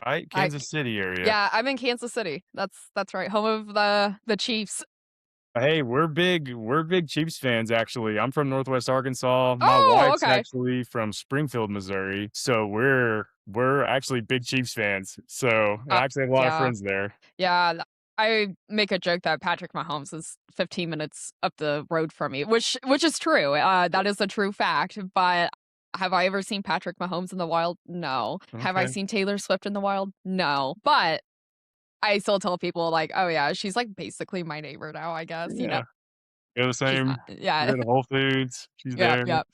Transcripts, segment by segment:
right? I Kansas City area. Yeah, I'm in Kansas City. That's right, home of the Chiefs. Hey, we're big Chiefs fans, actually. I'm from Northwest Arkansas. My Oh, wife's okay. actually from Springfield, Missouri. So we're actually big Chiefs fans. So I Uh, actually have a lot of yeah, friends there. yeah. I make a joke that Patrick Mahomes is 15 minutes up the road from me, which is true. That is a true fact. But have I ever seen Patrick Mahomes in the wild? No. Have I Okay. seen Taylor Swift in the wild? No. But I still tell people like, oh yeah, she's like basically my neighbor now. I guess Yeah. Go the she's not. same. We Yeah. go to Whole Foods. She's Yep. there. Yep.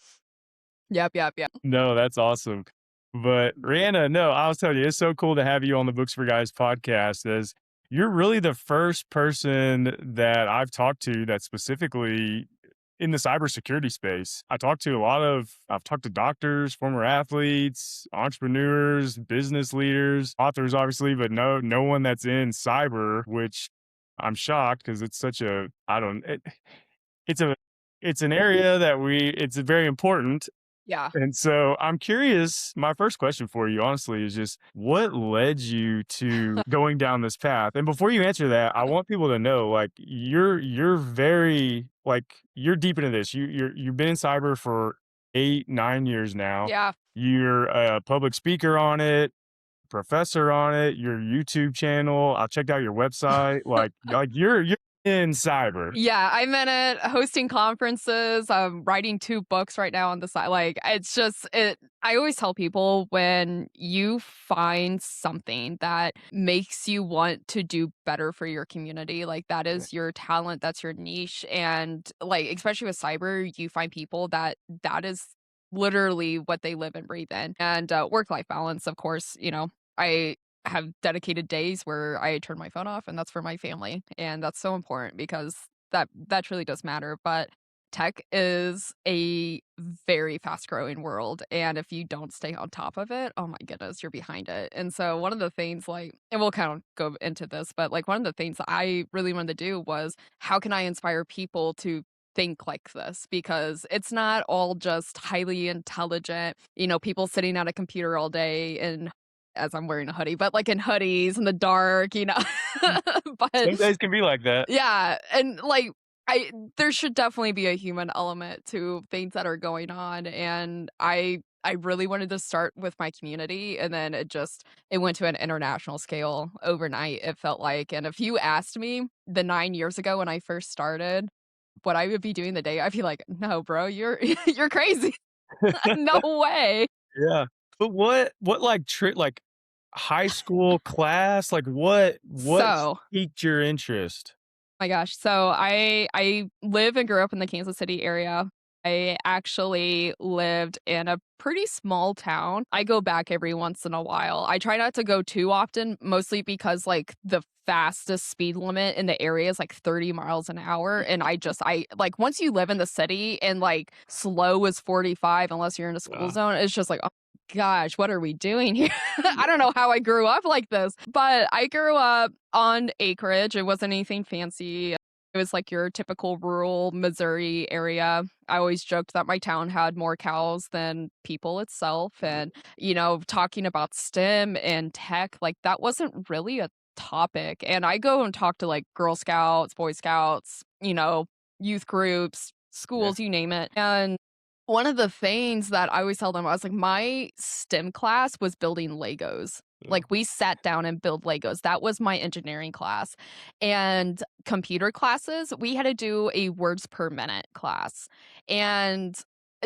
Yep. Yep. Yep. No, that's awesome. But Rihanna, no, I was telling you, it's so cool to have you on the Books for Guys podcast, as you're really the first person that I've talked to that specifically in the cybersecurity space. I've talked to doctors, former athletes, entrepreneurs, business leaders, authors, obviously, but no one that's in cyber, which I'm shocked because it's such a, I don't, it's a, it's an area that it's very important, Yeah. and so I'm curious, my first question for you, honestly, is just what led you to going down this path? And before you answer that, I want people to know, like, you're very, like, you're deep into this. You've been in cyber for 8, 9 years now. Yeah. You're a public speaker on it, professor on it, your YouTube channel. I checked out your website. Like you're in cyber. Yeah, I'm in it, hosting conferences, I'm writing 2 books right now on the side, like, it's just I always tell people when you find something that makes you want to do better for your community, like, that is your talent, that's your niche, and, like, especially with cyber, you find people that is literally what they live and breathe in, and, work-life balance, of course, I have dedicated days where I turn my phone off, and that's for my family, and that's so important because that truly does matter, but tech is a very fast-growing world, and if you don't stay on top of it, oh my goodness, you're behind it, and so one of the things, like and we'll kind of go into this, but, like, one of the things that I really wanted to do was, how can I inspire people to think like this? Because it's not all just highly intelligent, people sitting at a computer all day and as I'm wearing a hoodie, but, like, in hoodies in the dark. Mm. But Some days can be like that. yeah, and, like, I there should definitely be a human element to things that are going on, and I really wanted to start with my community, and then it went to an international scale overnight, it felt like, and if you asked me the 9 years ago when I first started what I would be doing the day, I'd be like, "No, bro, you're you're crazy. No way." Yeah. But what like like high school class, like what So piqued your interest? my gosh. So I live and grew up in the Kansas City area. I actually lived in a pretty small town. I go back every once in a while. I try not to go too often, mostly because like the fastest speed limit in the area is like 30 miles an hour. And I like once you live in the city and like slow is 45 unless you're in a school Uh, zone, it's just like, oh gosh, what are we doing here? I don't know how I grew up like this, but I grew up on acreage. It wasn't anything fancy. It was like your typical rural Missouri area. I always joked that my town had more cows than people itself. And, talking about STEM and tech, like that wasn't really a topic. And I go and talk to like Girl Scouts, Boy Scouts, youth groups, yeah. schools, you name it. And one of the things that I always tell them, I was like, my STEM class was building Legos. Yeah. Like we sat down and build Legos. That was my engineering class. And computer classes, we had to do a words per minute class. And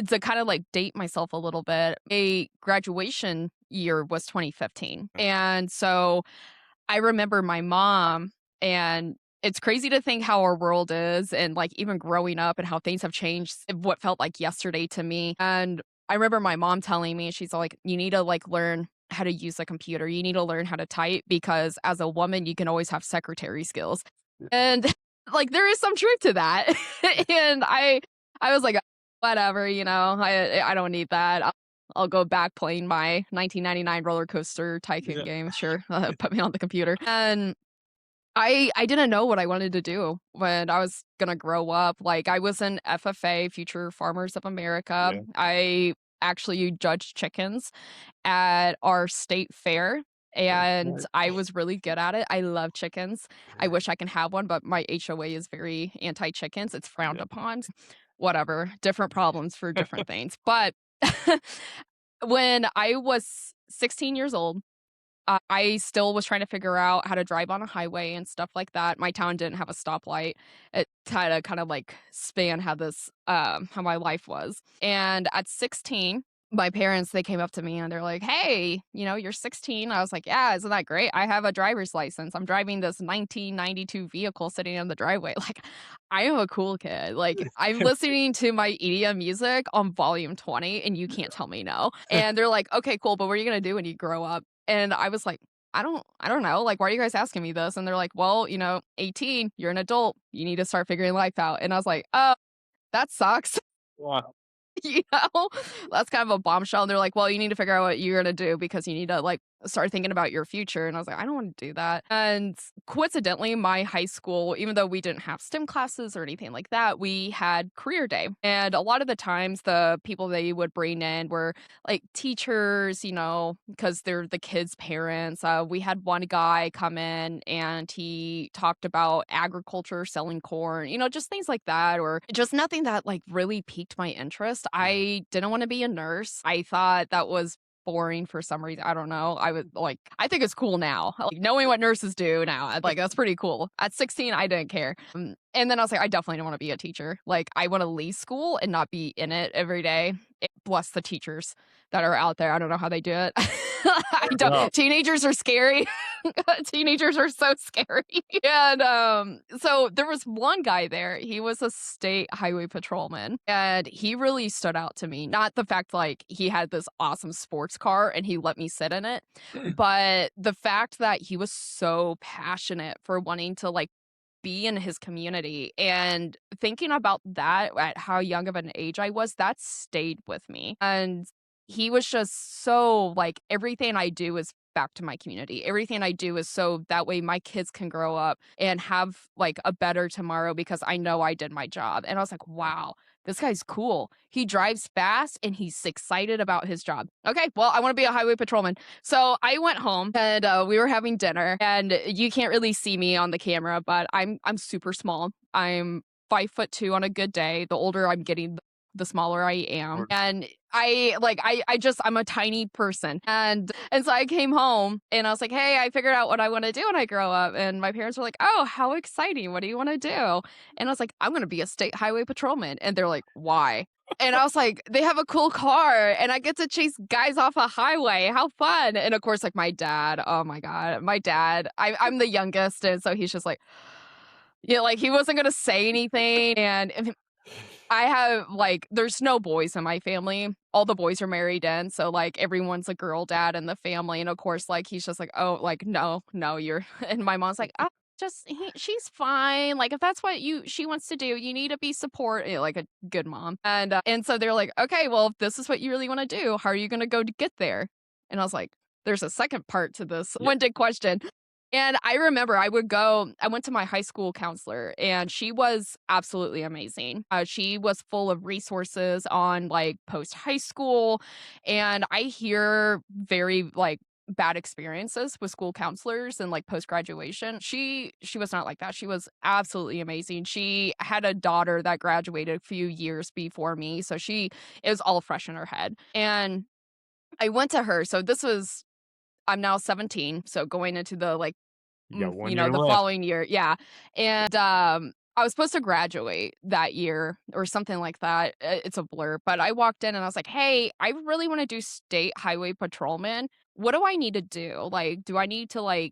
to kind of like date myself a little bit, a graduation year was 2015. And so I remember my mom, and it's crazy to think how our world is and, like, even growing up and how things have changed what felt like yesterday to me, and I remember my mom telling me, she's like, "You need to, like, learn how to use a computer. You need to learn how to type because as a woman, you can always have secretary skills." And, like, there is some truth to that, and I was like, "Whatever, I don't need that. I'll go back playing my 1999 Roller Coaster Tycoon Yeah. game, sure, put me on the computer." And I didn't know what I wanted to do when I was gonna grow up, like, I was in FFA, Future Farmers of America. Yeah. I actually judged chickens at our state fair. and I was really good at it. I love chickens. I wish I can have one, but my HOA is very anti-chickens. It's frowned Yeah. upon. Whatever, different problems for different things. But when I was 16 years old, I still was trying to figure out how to drive on a highway and stuff like that. My town didn't have a stoplight. It kind of like span how this how my life was. And at 16, my parents they came up to me and they're like, "Hey, you're 16." I was like, "Yeah, isn't that great? I have a driver's license. I'm driving this 1992 vehicle sitting in the driveway." Like, I am a cool kid. Like, I'm listening to my EDM music on volume 20 and you can't tell me no. And they're like, "Okay, cool, but what are you going to do when you grow up?" And I was like, I don't know. Like, why are you guys asking me this?" And they're like, "Well, 18, you're an adult. You need to start figuring life out." And I was like, "Oh, that sucks." Wow. You know? That's kind of a bombshell, and they're like, "Well, you need to figure out what you're gonna do because you need to, like, start thinking about your future," and I was like, "I don't wanna do that," and coincidentally, my high school, even though we didn't have STEM classes or anything like that, we had career day, and a lot of the times, the people they would bring in were, like, teachers, because they're the kids' parents. We had one guy come in, and he talked about agriculture, selling corn, just things like that, or just nothing that, like, really piqued my interest. Yeah. I didn't wanna be a nurse. I thought that was boring for some reason. I don't know. I think it's cool now. Like, knowing what nurses do now, that's pretty cool. At 16, I didn't care. And then I was like, I definitely don't wanna be a teacher. Like, I wanna leave school and not be in it every day. Bless the teachers that are out there. I don't know how they do it. I don't Yeah. Teenagers are scary. Teenagers are so scary. And so there was one guy there. He was a state highway patrolman, and he really stood out to me. Not the fact like he had this awesome sports car and he let me sit in it, but the fact that he was so passionate for wanting to like be in his community, and thinking about that at how young of an age I was, that stayed with me. And he was just so like, everything I do is back to my community. Everything I do is so that way my kids can grow up and have like a better tomorrow because I know I did my job. And I was like, wow, this guy's cool. He drives fast and he's excited about his job. Okay, well, I want to be a highway patrolman. So I went home and we were having dinner, and you can't really see me on the camera, but I'm super small. I'm 5'2" on a good day. The older I'm getting, the smaller I am. Or And I'm a tiny person. And so I came home and I was like, "Hey, I figured out what I want to do when I grow up." And my parents were like, "Oh, how exciting. What do you want to do?" And I was like, "I'm going to be a state highway patrolman." And they're like, "Why?" And I was like, "They have a cool car and I get to chase guys off a highway. How fun." And of course, like my dad, oh my God, my dad, I'm the youngest. And so he's just like, yeah, like he wasn't going to say anything. And I have like, there's no boys in my family. All the boys are married in, so like everyone's a girl dad in the family. And of course, like he's just like, "Oh, like no, no, you're." And my mom's like, "Oh, she's fine. Like if that's what she wants to do, you need to be support like a good mom." And so they're like, "Okay, well, if this is what you really want to do, how are you going to go to get there?" And I was like, "There's a second part to this yeah. one big question." And I remember I went to my high school counselor, and she was absolutely amazing. She was full of resources on like post high school. And I hear very like bad experiences with school counselors and like post graduation. She was not like that. She was absolutely amazing. She had a daughter that graduated a few years before me. So it was all fresh in her head. And I went to her. I'm now 17, so going into the like You got 1 year the left. following year, yeah. And, I was supposed to graduate that year or something like that. It's a blur, but I walked in and I was like, "Hey, I really wanna do state highway patrolman. What do I need to do? Like, do I need to, like,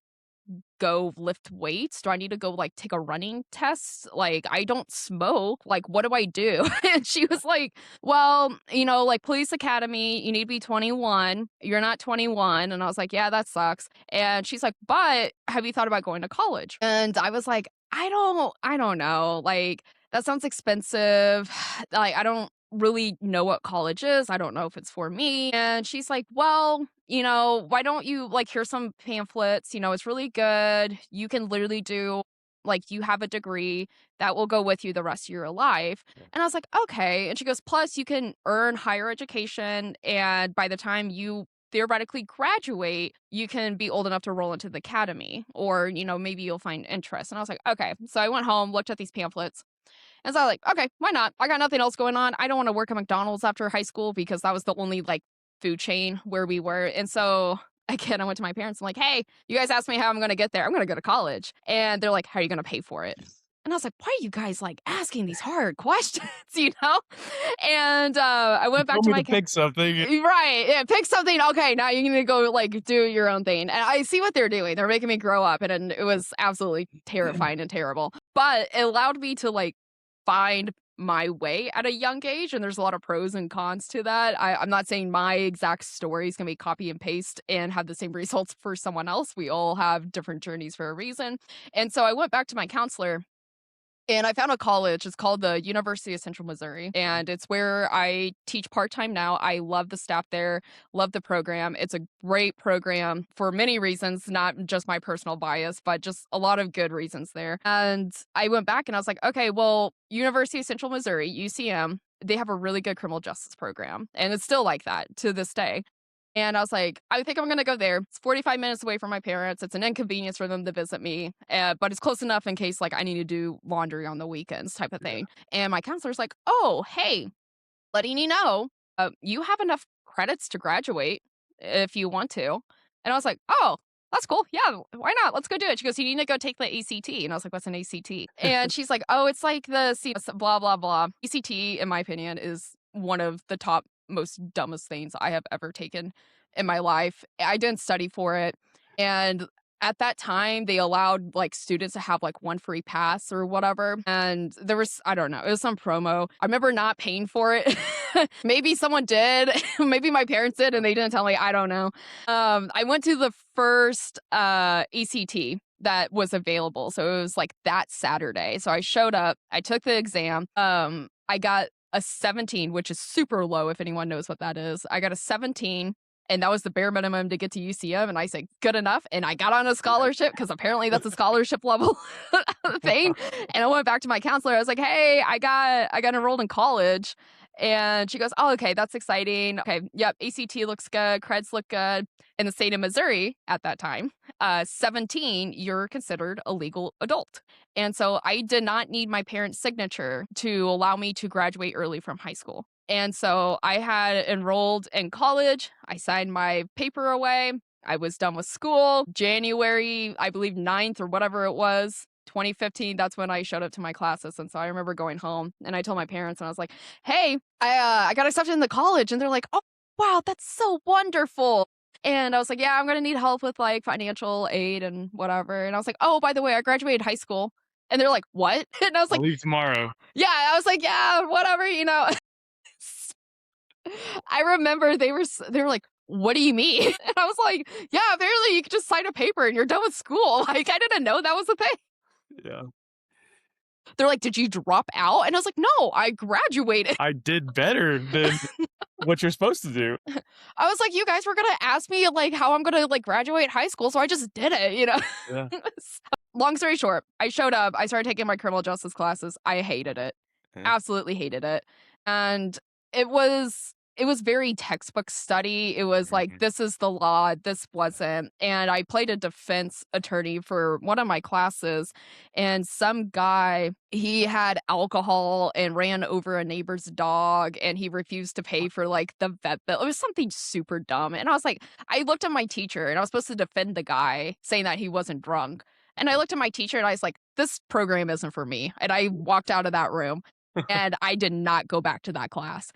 go lift weights? Do I need to go, like, take a running test? Like, I don't smoke. Like, what do I do?" And she was like, "Well, like, police academy, you need to be 21. You're not 21." And I was like, "Yeah, that sucks." And she's like, "But have you thought about going to college?" And I was like, I don't know. Like, that sounds expensive. Like, I don't really know what college is. I don't know if it's for me." And she's like, "Well, why don't you like here's some pamphlets, it's really good. You can literally do like you have a degree that will go with you the rest of your life." And I was like, "Okay." And she goes, "Plus you can earn higher education, and by the time you theoretically graduate, you can be old enough to roll into the academy, or, maybe you'll find interest. And I was like, okay. So I went home, looked at these pamphlets, and so I was like, okay, why not? I got nothing else going on. I don't want to work at McDonald's after high school because that was the only like food chain where we were. And so again, I went to my parents. I'm like, hey, you guys asked me how I'm going to get there. I'm going to go to college. And they're like, how are you going to pay for it? And I was like, why are you guys like asking these hard questions, you know? And I went back Told to me my to pick something. right. Yeah, pick something. Okay, now you need to go like do your own thing. And I see what they're doing. They're making me grow up, and it was absolutely terrifying and terrible. But it allowed me to like find my way at a young age, and there's a lot of pros and cons to that. I'm not saying my exact story is gonna be copy and paste and have the same results for someone else. We all have different journeys for a reason. And so I went back to my counselor, and I found a college. It's called the University of Central Missouri, and it's where I teach part-time now. I love the staff there, love the program. It's a great program for many reasons, not just my personal bias, but just a lot of good reasons there. And I went back and I was like, okay, well, University of Central Missouri, UCM, they have a really good criminal justice program, and it's still like that to this day. And I was like, I think I'm going to go there. It's 45 minutes away from my parents. It's an inconvenience for them to visit me, but it's close enough in case like I need to do laundry on the weekends type of thing. And my counselor's like, oh, hey, letting you know, you have enough credits to graduate if you want to. And I was like, oh, that's cool. Yeah, why not? Let's go do it. She goes, you need to go take the ACT. And I was like, what's an ACT? And she's like, oh, it's like the blah, blah, blah. ACT, in my opinion, is one of the top most dumbest things I have ever taken in my life. I didn't study for it. And at that time, they allowed like students to have like one free pass or whatever. And there was, I don't know, it was some promo. I remember not paying for it. Maybe someone did. Maybe my parents did and they didn't tell me. I don't know. I went to the first ACT that was available. So it was like that Saturday. So I showed up, I took the exam. I got a 17, which is super low if anyone knows what that is. I got a 17, and that was the bare minimum to get to UCM. And I said, good enough. And I got on a scholarship because apparently that's a scholarship level thing. And I went back to my counselor. I was like, hey, I got enrolled in college. And she goes, oh, okay, that's exciting. Okay, yep, ACT looks good. Creds look good. In the state of Missouri at that time, 17, you're considered a legal adult. And so I did not need my parents' signature to allow me to graduate early from high school. And so I had enrolled in college. I signed my paper away. I was done with school. January, I believe 9th or whatever it was, 2015, that's when I showed up to my classes. And so I remember going home and I told my parents and I was like, hey, I got accepted into college. And they're like, oh, wow, that's so wonderful. And I was like, yeah, I'm going to need help with like financial aid and whatever. And I was like, oh, by the way, I graduated high school. And they're like, what? And I was I'll like, leave tomorrow. yeah, I was like, yeah, whatever, I remember they were like, what do you mean? And I was like, yeah, apparently you could just sign a paper and you're done with school. Like, I didn't know that was a thing. Yeah. They're like, did you drop out? And I was like, no, I graduated. I did better than what you're supposed to do. I was like, you guys were going to ask me like how I'm going to like graduate high school. So I just did it, Yeah. Long story short, I showed up. I started taking my criminal justice classes. I hated it. Yeah. Absolutely hated it. And it was very textbook study. It was like, this is the law, this wasn't. And I played a defense attorney for one of my classes, and some guy, he had alcohol and ran over a neighbor's dog, and he refused to pay for like the vet bill. It was something super dumb. And I was like, I looked at my teacher and I was supposed to defend the guy saying that he wasn't drunk. And I looked at my teacher and I was like, this program isn't for me. And I walked out of that room. And I did not go back to that class.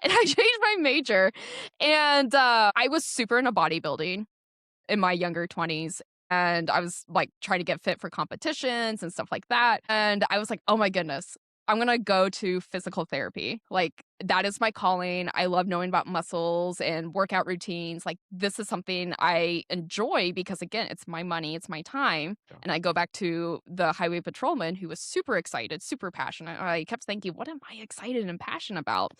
And I changed my major. And I was super into bodybuilding in my younger 20s. And I was like trying to get fit for competitions and stuff like that. And I was like, oh my goodness, I'm going to go to physical therapy. Like, that is my calling. I love knowing about muscles and workout routines. Like, this is something I enjoy because, again, it's my money, it's my time. Yeah. And I go back to the highway patrolman who was super excited, super passionate. I kept thinking, what am I excited and passionate about?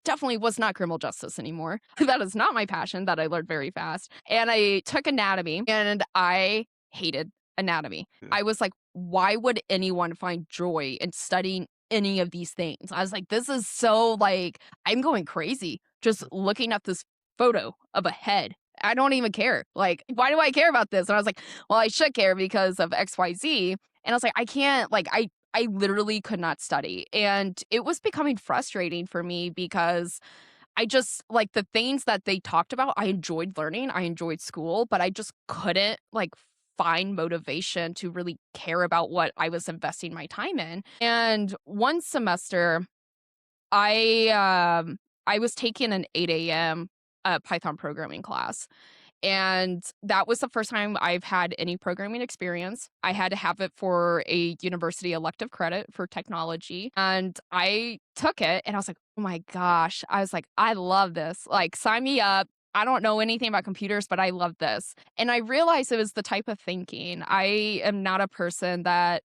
Definitely was not criminal justice anymore. That is not my passion. That I learned very fast. And I took anatomy, and I hated anatomy. Yeah. I was like, why would anyone find joy in studying any of these things? I was like, this is so like, I'm going crazy just looking at this photo of a head. I don't even care. Like, why do I care about this? And I was like, well, I should care because of XYZ. And I was like, I can't, like, I literally could not study. And it was becoming frustrating for me because I just like the things that they talked about, I enjoyed learning, I enjoyed school, but I just couldn't like find motivation to really care about what I was investing my time in. And one semester, I was taking an 8 a.m. Python programming class. And that was the first time I've had any programming experience. I had to have it for a university elective credit for technology. And I took it and I was like, oh my gosh. I was like, I love this. Like, sign me up. I don't know anything about computers, but I love this. And I realized it was the type of thinking. I am not a person that,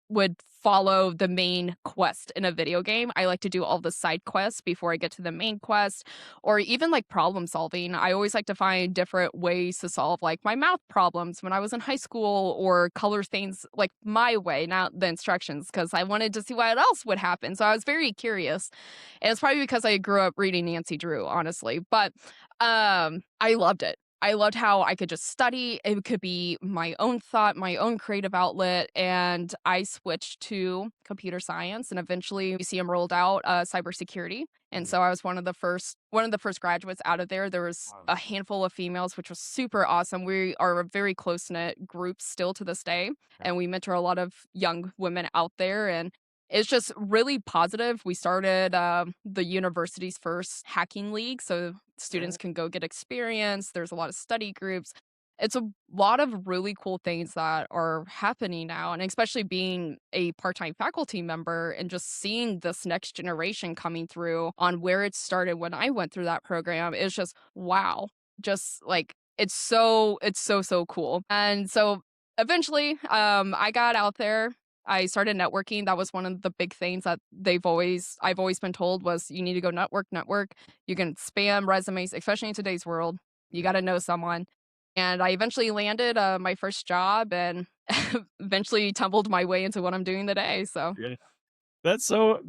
would follow the main quest in a video game. I like to do all the side quests before I get to the main quest, or even like problem solving. I always like to find different ways to solve like my math problems when I was in high school, or color things like my way, not the instructions, because I wanted to see what else would happen. So I was very curious. And it's probably because I grew up reading Nancy Drew, honestly. But I loved it. I loved how I could just study. It could be my own thought, my own creative outlet. And I switched to computer science, and eventually UCM rolled out cybersecurity. And so I was one of the first graduates out of there. There was Wow. a handful of females, which was super awesome. We are a very close-knit group still to this day, and we mentor a lot of young women out there. And it's just really positive. We started the university's first hacking league, so students can go get experience. There's a lot of study groups. It's a lot of really cool things that are happening now. And especially being a part time faculty member and just seeing this next generation coming through on where it started when I went through that program is just wow. Just like it's so cool. And so eventually I got out there. I started networking. That was one of the big things that I've always been told was you need to go network. You can spam resumes, especially in today's world. You got to know someone. And I eventually landed my first job and eventually tumbled my way into what I'm doing today. So, Yeah. That's so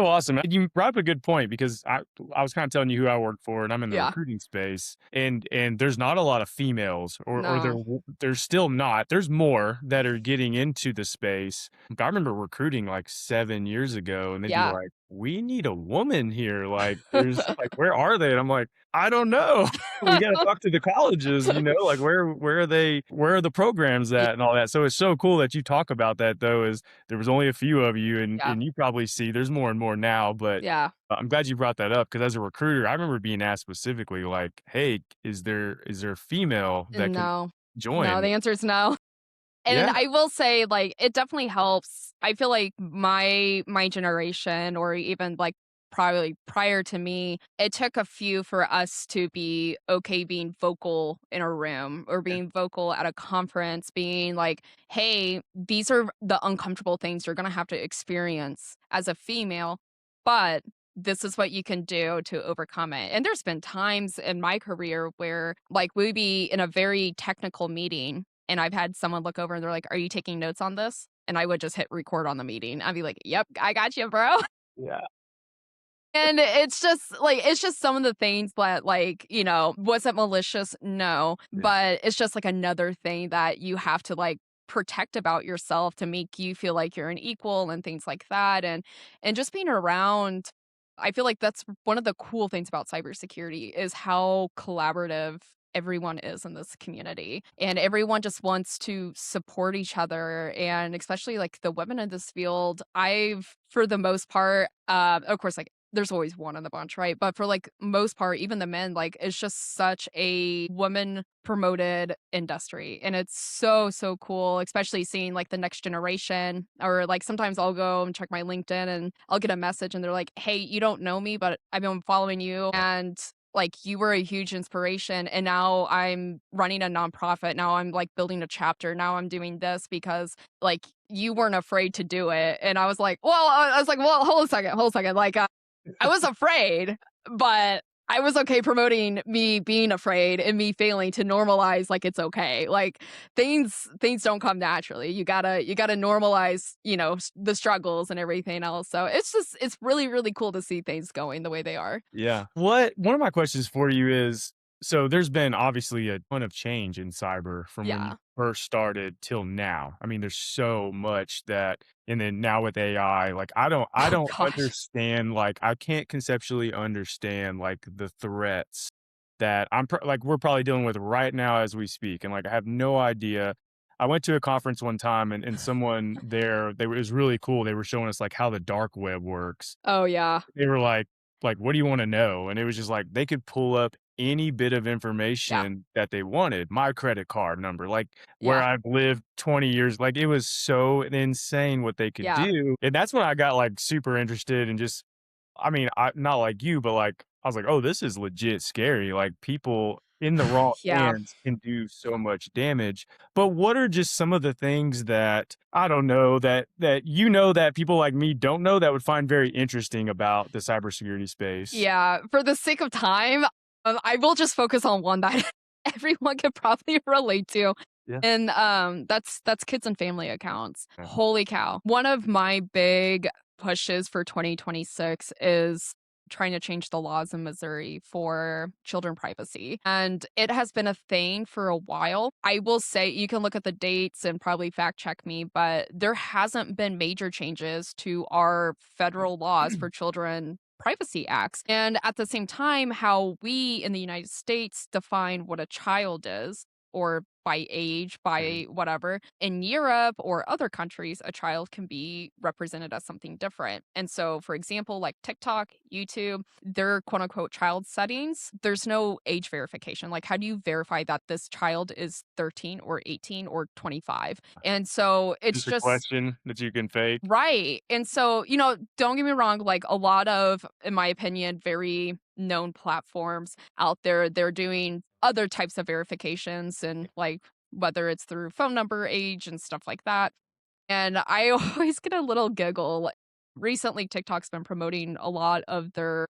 awesome. You brought up a good point because I was kind of telling you who I work for, and I'm in the yeah, recruiting space, and there's not a lot of females, or no, there's still not. There's more that are getting into the space. I remember recruiting like 7 years ago, and they'd be yeah. like, "We need a woman here." Like, there's like, where are they? And I'm like, I don't know. We got to talk to the colleges, like where are they? Where are the programs Y- at and all that? So it's so cool that you talk about that though. Is there was only a few of you, yeah, and you probably see there's more and more now, but yeah. I'm glad you brought that up because as a recruiter, I remember being asked specifically like, "Hey, is there a female that can No, no, join?" the answer is no. And Yeah. I will say, like, it definitely helps. I feel like my generation, or even like probably prior to me, it took a few for us to be okay being vocal in a room or Yeah. being vocal at a conference, being like, hey, these are the uncomfortable things you're gonna have to experience as a female, but this is what you can do to overcome it. And there's been times in my career where like we'd be in a very technical meeting and I've had someone look over and they're like, "Are you taking notes on this?" And I would just hit record on the meeting. I'd be like, "Yep, I got you, bro." Yeah. And it's just some of the things that like, was it malicious? No, Yeah. but it's just like another thing that you have to like protect about yourself to make you feel like you're an equal and things like that. And just being around, I feel like that's one of the cool things about cybersecurity is how collaborative everyone is in this community, and everyone just wants to support each other. And especially like the women in this field, I've for the most part, of course, like there's always one in the bunch, right? But for like most part, even the men, like it's just such a woman promoted industry. And it's so cool, especially seeing like the next generation. Or like sometimes I'll go and check my LinkedIn and I'll get a message and they're like, hey, you don't know me, but I've been following you. And like you were a huge inspiration. And now I'm running a nonprofit. Now I'm like building a chapter. Now I'm doing this because like you weren't afraid to do it. And I was like, well, hold a second. Like, I was afraid, but I was okay promoting me being afraid and me failing to normalize like it's okay. Like things don't come naturally. You gotta normalize, the struggles and everything else. So it's really, really cool to see things going the way they are. Yeah. One of my questions for you is, so there's been obviously a ton of change in cyber from when you Yeah. first started till now. I mean, there's so much that, and then now with AI, like I Oh don't gosh. understand, like I can't conceptually understand like the threats that like we're probably dealing with right now as we speak. And like I have no idea. I went to a conference one time and someone there, it was really cool. They were showing us like how the dark web works. Oh yeah. They were like, "What do you wanna know?" And it was just like, they could pull up any bit of Yeah. information that they wanted, my credit card number, like, where Yeah. I've lived 20 years, like, it was so insane what they could Yeah. do, and that's when I got, like, super interested in just, I mean, I not like you, but, like, I was like, "Oh, this is legit scary." Like, people in the wrong Yeah. hands can do so much damage. But what are just some of the things that, I don't know, that people like me don't know that would find very interesting about the cybersecurity space? Yeah. For the sake of time, I will just focus on one that everyone could probably relate to. Yeah. And that's kids and family accounts. Yeah. Holy cow. One of my big pushes for 2026 is trying to change the laws in Missouri for children privacy. And it has been a thing for a while. I will say you can look at the dates and probably fact check me, but there hasn't been major changes to our federal laws for children privacy acts. And at the same time, how we in the United States define what a child is or by age, Mhm. by whatever. In Europe or other countries, a child can be represented as something different. And so, for example, like TikTok, YouTube, their quote unquote child settings, there's no age verification. Like, how do you verify that this child is 13 or 18 or 25? And so it's Just a just question that you can fake. right. And so, don't get me wrong, like a lot of, in my opinion, very known platforms out there, they're doing other types of verifications and like whether it's through phone number, age, and stuff like that. And I always get a little giggle. Recently, TikTok's been promoting a lot of their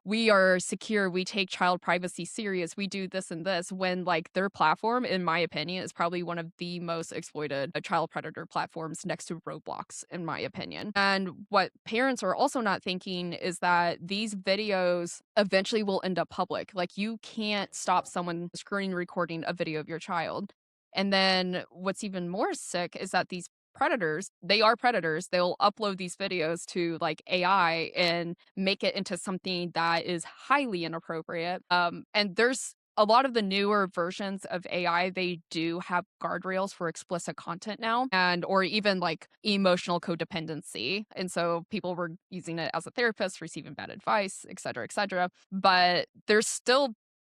"We are secure, we take child privacy serious, we do this and this," when, like, their platform, in my opinion, is probably one of the most exploited, child predator platforms next to Roblox, in my opinion. And what parents are also not thinking is that these videos eventually will end up public. Like, you can't stop someone screen recording a video of your child. And then what's even more sick is that these predators, they are predators. They'll upload these videos to like AI and make it into something that is highly inappropriate. And there's a lot of the newer versions of AI, they do have guardrails for explicit content now and or even like emotional codependency. And so people were using it as a therapist, receiving bad advice, et cetera, et cetera. But there's still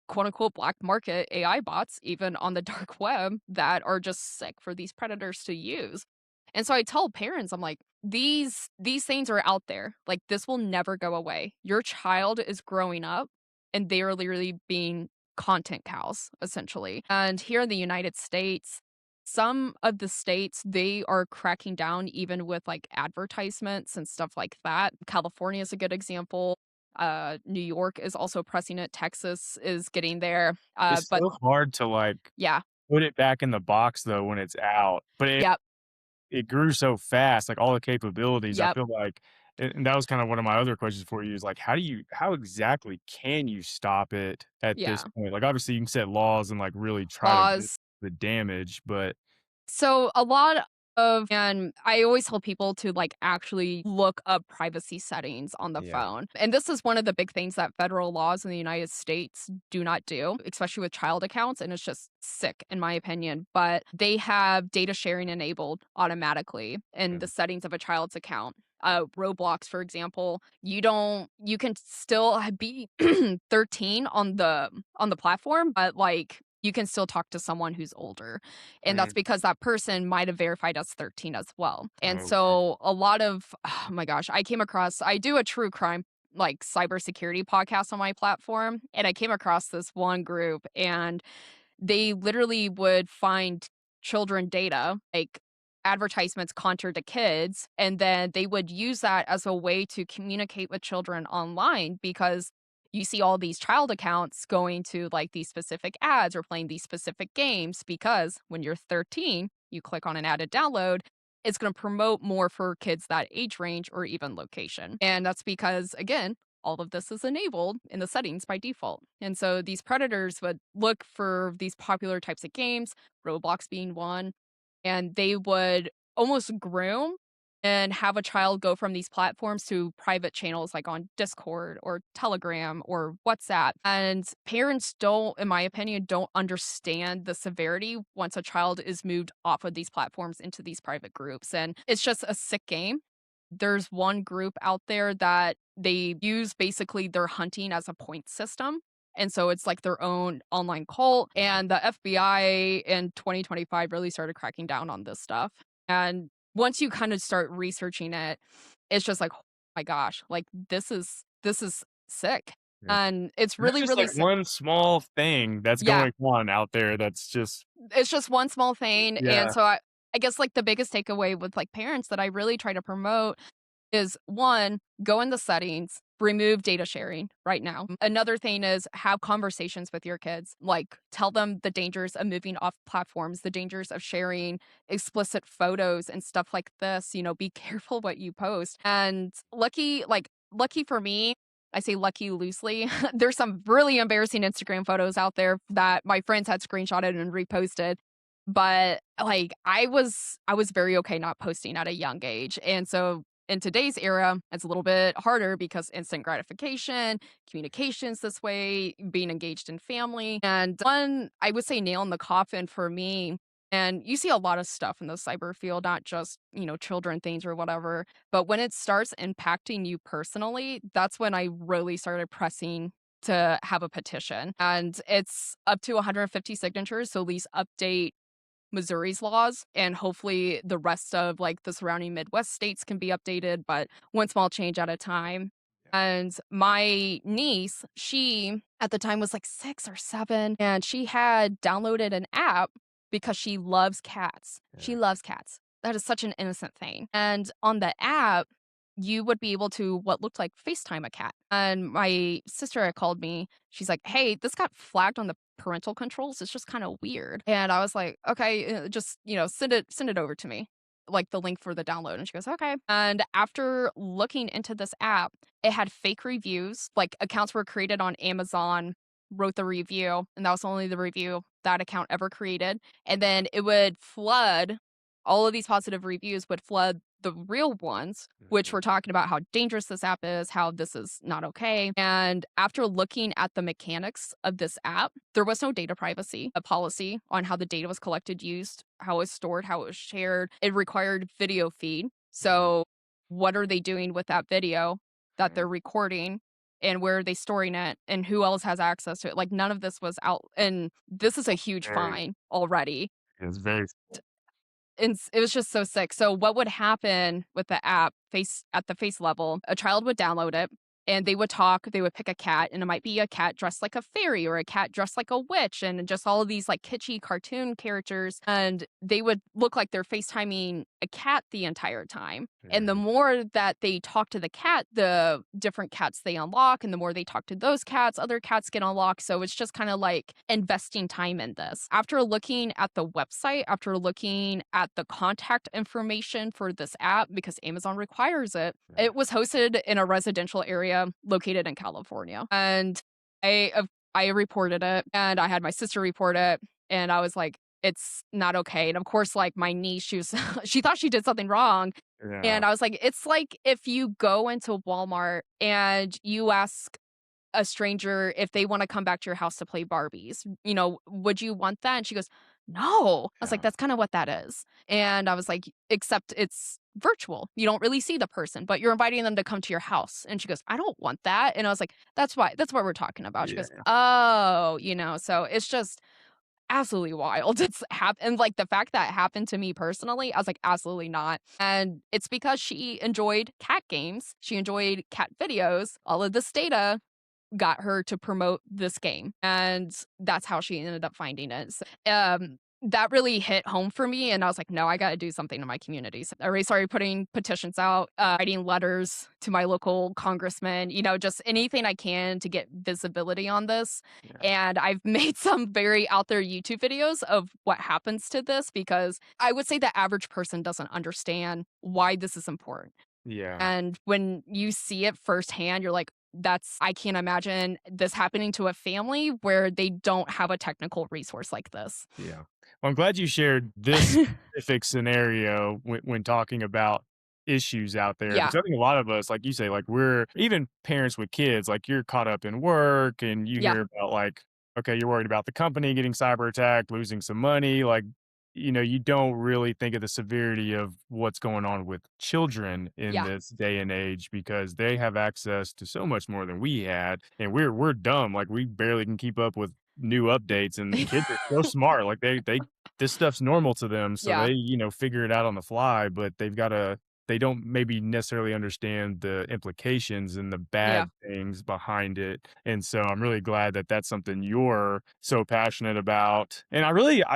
quote unquote black market AI bots, even on the dark web, that are just sick for these predators to use. And so I tell parents, I'm like, these things are out there. Like this will never go away. Your child is growing up and they are literally being content cows, essentially. And here in the United States, some of the states, they are cracking down even with like advertisements and stuff like that. California is a good example. New York is also pressing it. Texas is getting there. It's But so hard to, like, yeah, put it back in the box though when it's out, but yep, it grew so fast, like, all the capabilities, I yep, feel like, and that was kinda one of my other questions for you is, like, how exactly can you stop it at this yeah. point? Like, obviously, you can set laws and, like, really try to limit Laws. the damage, but So a lot of and I always tell people to like actually look up privacy settings on the yeah. phone. And this is one of the big things that federal laws in the United States do not do, especially with child accounts. And it's just sick, in my opinion. But they have data sharing enabled automatically in the Mhm. settings of a child's account. Roblox, for example, you can still be 13 on the platform, but like you can still talk to someone who's older. And that's Mhm. because that person might have verified as 13 as well. And Okay. so a lot of oh my gosh, I do a true crime like cybersecurity podcast on my platform. And I came across this one group and they literally would find children data, like advertisements counter to kids, and then they would use that as a way to communicate with children online because you see all these child accounts going to like these specific ads or playing these specific games because when you're 13, you click on an added download, it's going to promote more for kids that age range or even location. And that's because, again, all of this is enabled in the settings by default. And so these predators would look for these popular types of games, Roblox being one, and they would almost groom and have a child go from these platforms to private channels like on Discord or Telegram or WhatsApp. And parents don't, in my opinion, don't understand the severity once a child is moved off of these platforms into these private groups. And it's just a sick game. There's one group out there that they use basically their hunting as a point system. And so it's like their own online cult. And the FBI in 2025 really started cracking down on this stuff. And once you kind of start researching it, it's just like, oh my gosh, like this is sick. Yeah. And it's That's really, just really like sick. one small thing that's Yeah. going on out there that's just It's just one small thing. And yeah. so I guess like the biggest takeaway with like parents that I really try to promote is one, go in the settings, remove data sharing right now. Another thing is have conversations with your kids. Like tell them the dangers of moving off platforms, the dangers of sharing explicit photos and stuff like this. Be careful what you post. And lucky for me, I say lucky loosely. There's some really embarrassing Instagram photos out there that my friends had screenshotted and reposted. But like I was very okay not posting at a young age. And so in today's era, it's a little bit harder because instant gratification, communications this way, being engaged in family. And one, I would say, nail in the coffin for me. And you see a lot of stuff in the cyber field, not just, children things or whatever. But when it starts impacting you personally, that's when I really started pressing to have a petition. And it's up to 150 signatures. So at least update Missouri's laws, and hopefully the rest of like the surrounding Midwest states can be updated, but one small change at a time. And my niece, she at the time was like 6 or 7, and she had downloaded an app because she loves cats. She Yeah. loves cats. That is such an innocent thing. And on the app, you would be able to what looked like FaceTime a cat. And my sister had called me. She's like, "Hey, this got flagged on the parental controls. It's just kind of weird." And I was like, "Okay, just, send it over to me." Like the link for the download. And she goes, "Okay." And after looking into this app, it had fake reviews. Like accounts were created on Amazon, wrote the review, and that was only the review that account ever created. And then it would flood all of these positive reviews would flood the real ones, which Mhm. were talking about how dangerous this app is, how this is not okay. And after looking at the mechanics of this app, there was no data privacy, a policy on how the data was collected, used, how it was stored, how it was shared. It required video feed. Mhm. So, what are they doing with that video that Right. they're recording? And where are they storing it? And who else has access to it? Like, none of this was out. And this is a huge Very fine already, it's very and it was just so sick. So what would happen with the app at the face level, a child would download it and they would talk, they would pick a cat, and it might be a cat dressed like a fairy or a cat dressed like a witch, and just all of these like kitschy cartoon characters, and they would look like they're FaceTiming a cat the entire time. And the Mhm. more that they talk to the cat, the different cats they unlock. And the more they talk to those cats, other cats get unlocked. So it's just kind of like investing time in this. After looking at the website, after looking at the contact information for this app, because Amazon requires it, Right. it was hosted in a residential area located in California. And I reported it, and I had my sister report it. And I was like, it's not okay. And of course, like my niece, she was, she thought she did something wrong. Yeah. And I was like, it's like if you go into Walmart and you ask a stranger if they wanna come back to your house to play Barbies, would you want that? And she goes, "No." I was like, Yeah. "That's kinda what that is." And I was like, "Except it's virtual. You don't really see the person, but you're inviting them to come to your house." And she goes, "I don't want that." And I was like, That's what we're talking about." She goes, Yeah. "Oh," so it's just absolutely wild. It's and like the fact that happened to me personally, I was like, absolutely not. And it's because she enjoyed cat games. She enjoyed cat videos. All of this data got her to promote this game. And that's how she ended up finding it. that really hit home for me, and I was like, "No, I gotta do something in my community." So I already started putting petitions out, writing letters to my local congressman, just anything I can to get visibility on this, Yeah. and I've made some very out there YouTube videos of what happens to this because I would say the average person doesn't understand why this is important. Yeah. And when you see it firsthand, you're like, I can't imagine this happening to a family where they don't have a technical resource like this. Yeah. Well, I'm glad you shared this specific scenario when talking about issues out there Yeah, because I think a lot of us, like you say, like we're even parents with kids, like you're caught up in work and you yeah, hear about like, okay, you're worried about the company getting cyber attacked, losing some money. Like, you don't really think of the severity of what's going on with children in yeah. this day and age because they have access to so much more than we had. And we're dumb. Like we barely can keep up with new updates and kids are so smart. Like they this stuff's normal to them. So Yeah, they, figure it out on the fly, but they don't maybe necessarily understand the implications and the yeah, bad things behind it. And so I'm really glad that that's something you're so passionate about. And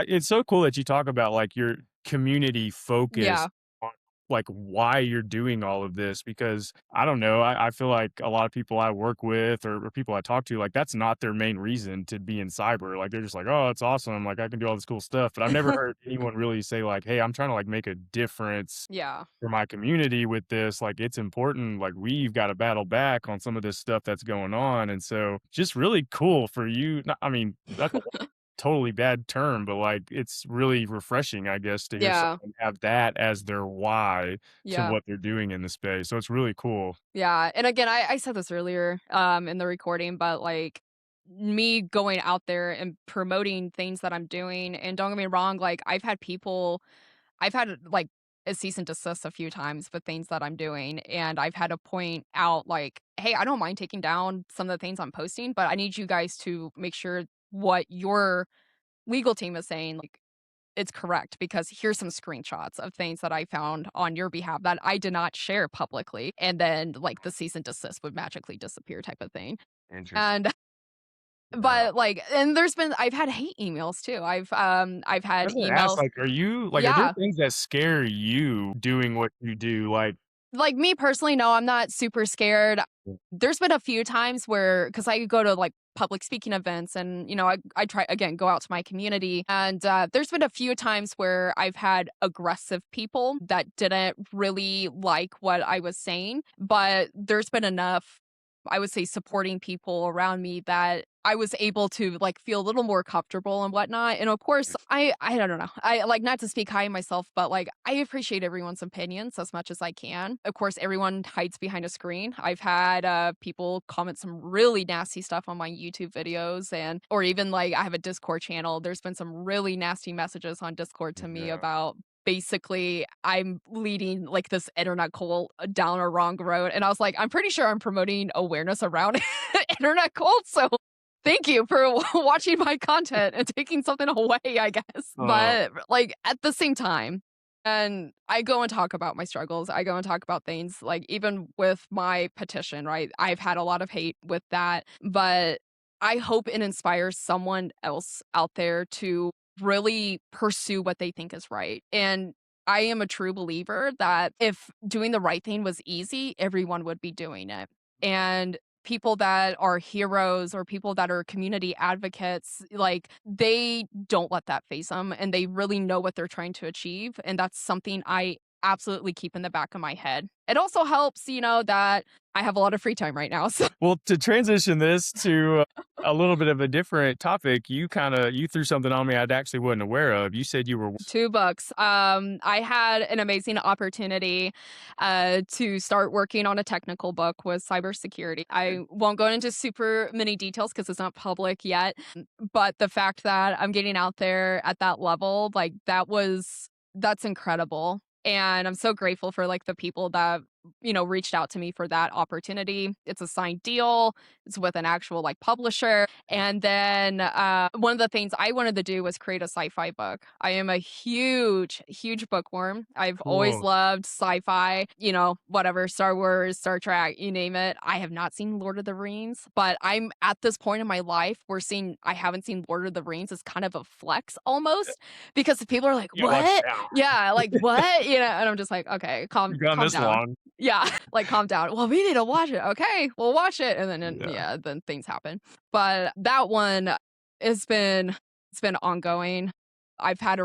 it's so cool that you talk about like your community focus yeah, on like why you're doing all of this because I don't know. I feel like a lot of people I work with or people I talk to, like that's not their main reason to be in cyber. Like they're just like, oh, it's awesome. Like I can do all this cool stuff. But I've never heard anyone really say like, hey, I'm trying to like make a difference yeah, for my community with this. Like it's important. Like we've got to battle back on some of this stuff that's going on. And so just really cool for you. I mean, that's a totally bad term, but like it's really refreshing, I guess, to hear yeah, someone have that as their why to yeah, what they're doing in the space. So it's really cool. yeah. And again, I said this earlier in the recording, but like me going out there and promoting things that I'm doing, and don't get me wrong, like I've had, like, a cease and desist a few times with things that I'm doing, and I've had to point out, like, "Hey, I don't mind taking down some of the things I'm posting, but I need you guys to make sure what your legal team is saying, like, it's correct because here's some screenshots of things that I found on your behalf that I did not share publicly," and then, like, the cease and desist would magically disappear type of thing, Interesting. and Yeah. but, like and I've had hate emails too. I've I had was gonna ask, emails. like, are there Yeah. things that scare you doing what you do? Like, Like, me personally, no, I'm not super scared. There's been a few times where because I go to, like, public speaking events and, I try again, go out to my community, and, there's been a few times where I've had aggressive people that didn't really like what I was saying, but there's been enough, I would say, supporting people around me that I was able to, like, feel a little more comfortable and whatnot, and of course, I don't know, I like, not to speak high of myself, but, like, I appreciate everyone's opinions as much as I can. Of course, everyone hides behind a screen. I've had, people comment some really nasty stuff on my YouTube videos or even, like, I have a Discord channel. There's been some really nasty messages on Discord to me yeah. about basically I'm leading, like, this internet cult down a wrong road, and I was like, "I'm pretty sure I'm promoting awareness around internet cults, so thank you for watching my content and taking something away, I guess." Oh, But, like, at the same time and I go and talk about my struggles, I go and talk about things, like, even with my petition, right? I've had a lot of hate with that, but I hope it inspires someone else out there to really pursue what they think is right, and I am a true believer that if doing the right thing was easy, everyone would be doing it, and people that are heroes or people that are community advocates, like, they don't let that phase them, and they really know what they're trying to achieve, and that's something I absolutely keep in the back of my head. It also helps, that I have a lot of free time right now, so well, to transition this to a little bit of a different topic, you threw something on me I actually wasn't aware of. You said you were 2 books. I had an amazing opportunity, to start working on a technical book with cybersecurity. I won't go into super many details because it's not public yet, but the fact that I'm getting out there at that level, like, that's incredible, and I'm so grateful for, like, the people that reached out to me for that opportunity. It's a signed deal. It's with an actual like publisher. And then one of the things I wanted to do was create a sci-fi book. I am a huge, huge bookworm. I've always Cool. loved sci-fi, whatever, Star Wars, Star Trek, you name it. I have not seen Lord of the Rings, but I'm at this point in my life where seeing I haven't seen Lord of the Rings is kind of a flex almost because people are like, Yeah, watch "What?" out. Yeah, like, "What?" And I'm just like, "Okay, calm You've gone calm this down." long. Yeah, like, calm down. "Well, we need to watch it." "Okay, we'll watch it." And Yeah. yeah, then things happen. But that one has been it's been ongoing. I've had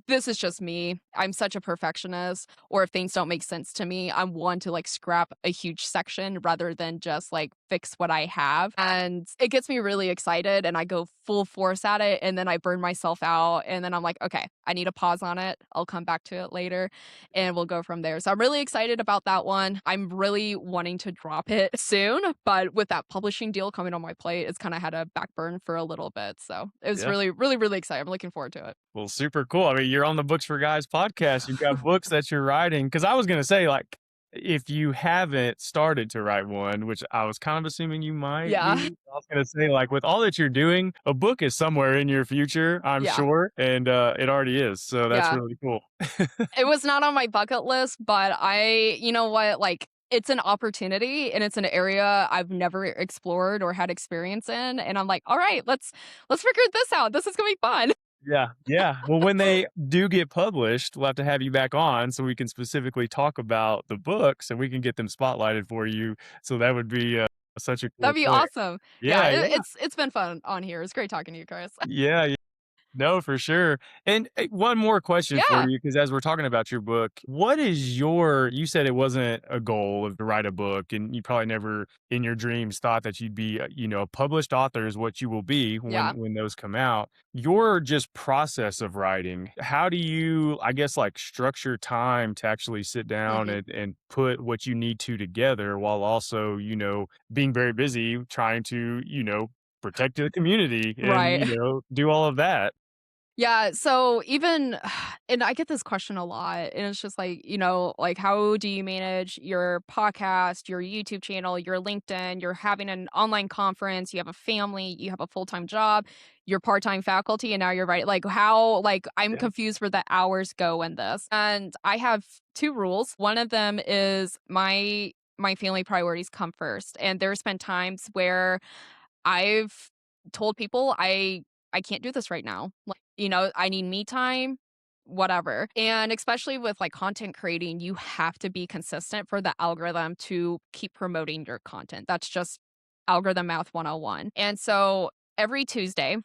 this is just me. I'm such a perfectionist, or if things don't make sense to me, I'm one to, like, scrap a huge section rather than just, like, fix what I have, and it gets me really excited, and I go full force at it, and then I burn myself out, and then I'm like, "Okay, I need to pause on it. I'll come back to it later." And we'll go from there. So I'm really excited about that one. I'm really wanting to drop it soon, but with that publishing deal coming on my plate, it's kind of had a back burn for a little bit. So it was Yeah. really, really, really exciting. I'm looking forward to it. Well, super cool. I mean, you're on the Books for Guys podcast. You've got books that you're writing. Because I was gonna say, like, if you haven't started to write one, which I was kind of assuming you might Yeah. be, I was gonna say, like, with all that you're doing, a book is somewhere in your future, I'm Yeah. sure, and it already is. So that's Yeah. really cool. It was not on my bucket list, but you know what? Like, it's an opportunity and it's an area I've never explored or had experience in. And I'm like, all right, let's figure this out. This is gonna be fun. Yeah, yeah. Well, when they do get published, we'll have to have you back on so we can specifically talk about the books and we can get them spotlighted for you. So that would be such a cool That'd be thing. awesome. Yeah, Yeah, yeah, it's been fun on here. It's great talking to you, Chris. yeah. No, for sure. And one more question for Yeah. you, because as we're talking about your book, you said it wasn't a goal of to write a book, and you probably never in your dreams thought that you'd be, a published author is what you will be Yeah. when those come out. Your just process of writing, how do you, I guess, like structure time to actually sit down Mhm. and put what you need to together while also, being very busy trying to, protect the community and, Right. do all of that? Yeah, so even and I get this question a lot, and it's just like, like, how do you manage your podcast, your YouTube channel, your LinkedIn, you're having an online conference, you have a family, you have a full-time job, you're part-time faculty, and now you're right. Like, I'm Yeah. confused where the hours go in this. And I have 2 rules. One of them is my family priorities come first, and there's been times where I've told people I can't do this right now. Like, I need me time, whatever. And especially with like content creating, you have to be consistent for the algorithm to keep promoting your content. That's just algorithm math 101. And so every Tuesday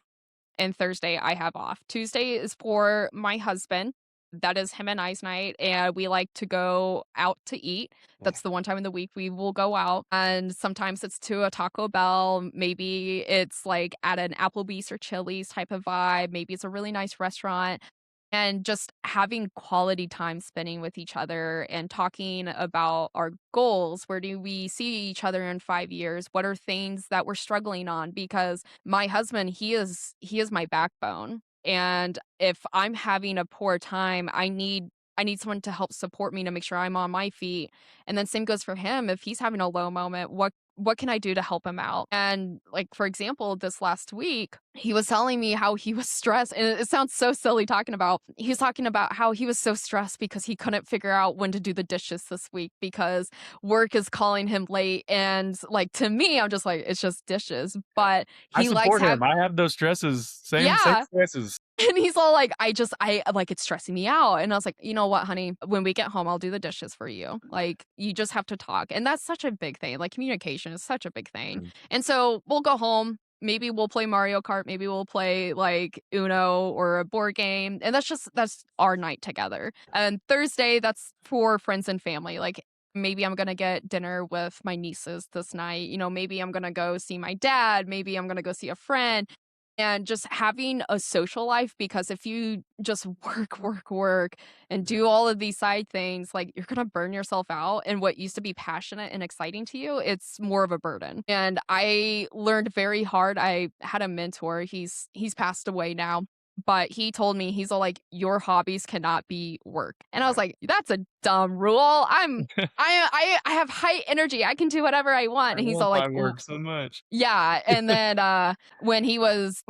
and Thursday I have off. Tuesday is for my husband. That is him and I's night, and we like to go out to eat. That's the one time in the week we will go out, and sometimes it's to a Taco Bell, maybe it's, like, at an Applebee's or Chili's type of vibe, maybe it's a really nice restaurant, and just having quality time spending with each other and talking about our goals. Where do we see each other in 5 years? What are things that we're struggling on? Because my husband, he is my backbone. And if I'm having a poor time, I need someone to help support me to make sure I'm on my feet. And then same goes for him. If he's having a low moment, what can I do to help him out? And like for example, this last week, he was telling me how he was stressed. And it sounds so silly talking about. He was talking about how he was so stressed because he couldn't figure out when to do the dishes this week because work is calling him late. And like to me, I'm just like, it's just dishes. But I he likes support him. I have those stresses, same yeah. stresses. And he's all like, I like, it's stressing me out. And I was like, you know what, honey, when we get home, I'll do the dishes for you. Like, you just have to talk. And that's such a big thing. Like, communication is such a big thing. Mm. And so we'll go home. Maybe we'll play Mario Kart. Maybe we'll play like Uno or a board game. And that's our night together. And Thursday, that's for friends and family. Like, maybe I'm going to get dinner with my nieces this night. Maybe I'm going to go see my dad. Maybe I'm going to go see a friend and just having a social life, because if you just work, work, work and Yeah. do all of these side things, like you're gonna burn yourself out. And what used to be passionate and exciting to you, it's more of a burden. And I learned very hard. I had a mentor, he's passed away now, but he told me, he's all like, "Your hobbies cannot be work." And I was Yeah. like, "That's a dumb rule. I have high energy. I can do whatever I want." I And he's love all like, my work so much. yeah, and then, when he was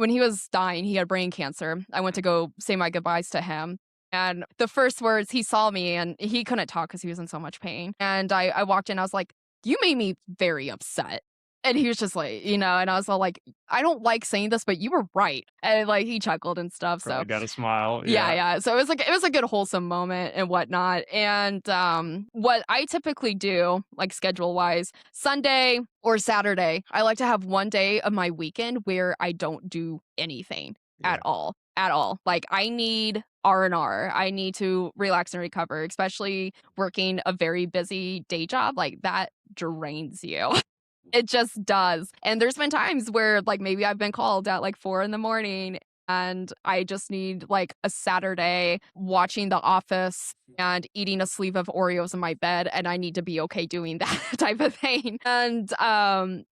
dying, he had brain cancer. I went to go say my goodbyes to him, and the first words he saw me, and he couldn't talk because he was in so much pain, and I walked in, I was like, "You made me very upset." And he was just like, and I was all like, "I don't like saying this, but you were right." And, like, he chuckled and stuff, so Probably got a smile. yeah, Yeah. yeah. So it was a good wholesome moment and whatnot. And what I typically do, like schedule wise, Sunday or Saturday, I like to have one day of my weekend where I don't do anything at Yeah. all. At all. Like I need R&R. I need to relax and recover, especially working a very busy day job. Like that drains you. It just does. And there's been times where, like, maybe I've been called at, like, 4 in the morning, and I just need, like, a Saturday watching The Office and eating a sleeve of Oreos in my bed, and I need to be okay doing that type of thing. And,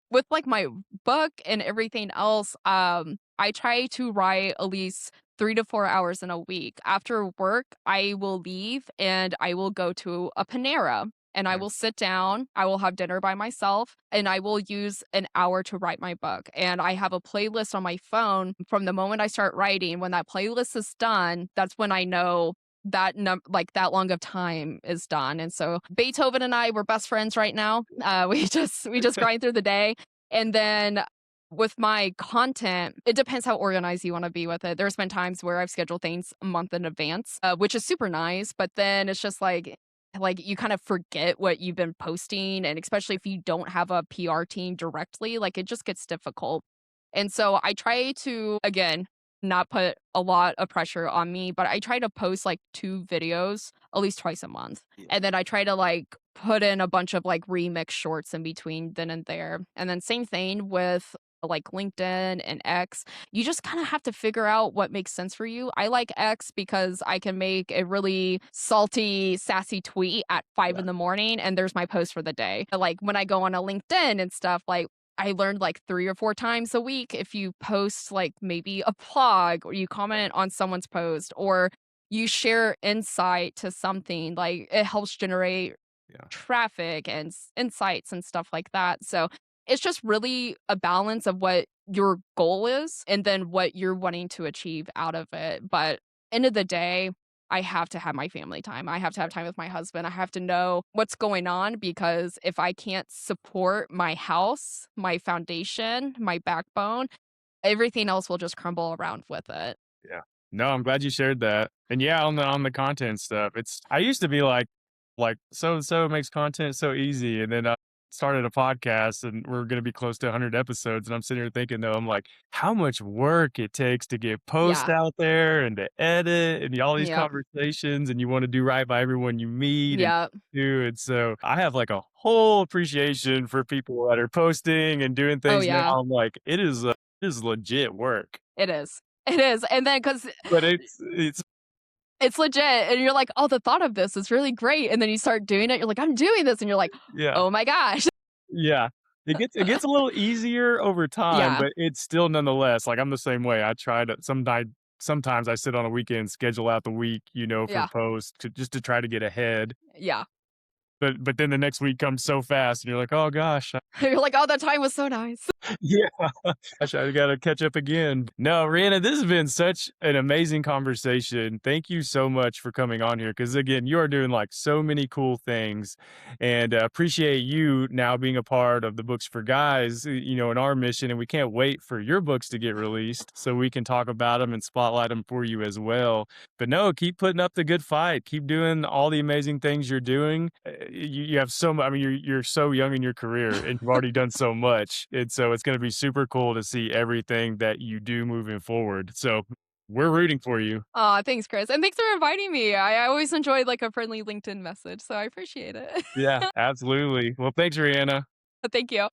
with, like, my book and everything else, I try to write at least 3 to 4 hours in a week. After work, I will leave, and I will go to a Panera and I Yeah. will sit down, I will have dinner by myself, and I will use an hour to write my book. And I have a playlist on my phone from the moment I start writing. When that playlist is done, that's when I know that like that long of time is done. And so Beethoven and I were best friends right now. We just grind through the day. And then with my content, it depends how organized you want to be with it. There's been times where I've scheduled things a month in advance, which is super nice. But then it's just like you kind of forget what you've been posting, and especially if you don't have a PR team directly, like it just gets difficult. And so I try to, again, not put a lot of pressure on me, but I try to post like 2 videos at least twice a month. Yeah. And then I try to like put in a bunch of like remix shorts in between then and there. And then same thing with like LinkedIn and X. You just kind of have to figure out what makes sense for you. I like X because I can make a really salty, sassy tweet at 5 Yeah. in the morning and there's my post for the day. Like when I go on a LinkedIn and stuff, like I learned like 3 or 4 times a week if you post like maybe a blog or you comment on someone's post or you share insight to something, like it helps generate Yeah. traffic and insights and stuff like that. So it's just really a balance of what your goal is and then what you're wanting to achieve out of it. But end of the day, I have to have my family time. I have to have time with my husband. I have to know what's going on because if I can't support my house, my foundation, my backbone, everything else will just crumble around with it. Yeah. No, I'm glad you shared that. And yeah, on the content stuff, it's I used to be like so and so makes content so easy, and then I started a podcast, and we're gonna be close to 100 episodes, and I'm sitting here thinking though, I'm like, how much work it takes to get posts Yeah. out there and to edit and all these Yep. conversations, and you want to do right by everyone you meet and Yep. do. And so I have like a whole appreciation for people that are posting and doing Oh, things now. yeah. I'm like, it is legit work. It is. It is. And then because But it's it's legit, and you're like, "Oh, the thought of this is really great," and then you start doing it, you're like, "I'm doing this," and you're like, yeah, "Oh my gosh." yeah. It gets a little easier over time, Yeah, but it's still nonetheless, like, I'm the same way. I try to sometimes I sit on a weekend, schedule out the week, for yeah, posts to try to get ahead, yeah. but then the next week comes so fast, and you're like, "Oh gosh, You're like, "Oh, that time was so nice." yeah. I gotta catch up again. No, Rihanna, this has been such an amazing conversation. Thank you so much for coming on here. Because again, you are doing like so many cool things, and appreciate you now being a part of the Books for Guys. In our mission, and we can't wait for your books to get released so we can talk about them and spotlight them for you as well. But no, keep putting up the good fight. Keep doing all the amazing things you're doing. You have so much. I mean, you're so young in your career, and you've already done so much. And so it's going to be super cool to see everything that you do moving forward. So we're rooting for you. Aw, thanks, Chris, and thanks for inviting me. I always enjoy, like, a friendly LinkedIn message, so I appreciate it. Yeah, absolutely. Well, thanks, Rihanna. Thank you.